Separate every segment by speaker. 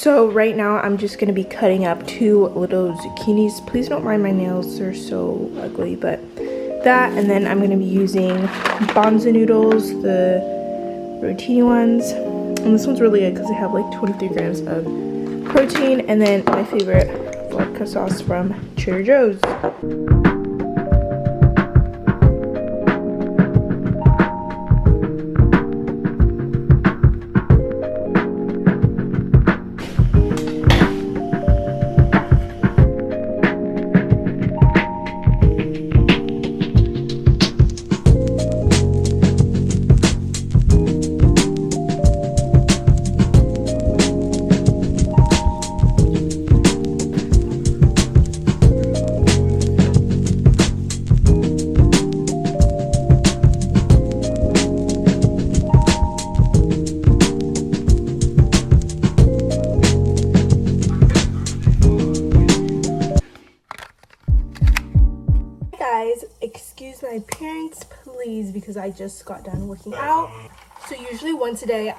Speaker 1: So right now I'm just gonna be cutting up 2 little zucchinis. Please don't mind my nails, they're so ugly, but that, and then I'm gonna be using bonza noodles, the rotini ones. And this one's really good because they have like 23 grams of protein, and then my favorite vodka sauce from Trader Joe's. Guys, excuse my appearance please, because I just got done working out. So usually once a day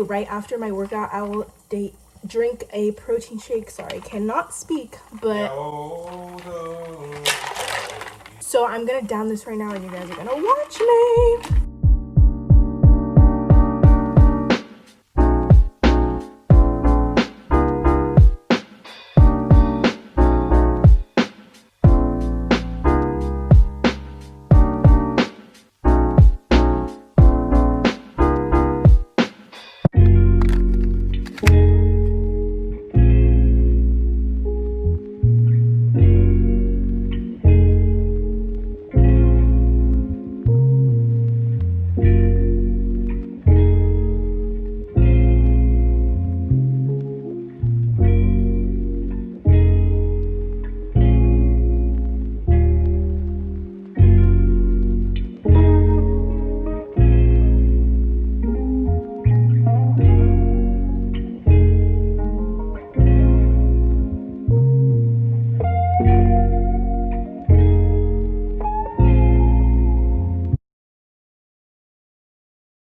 Speaker 1: right after my workout I will drink a protein shake. Sorry, I cannot speak, but so I'm gonna down this right now and you guys are gonna watch me.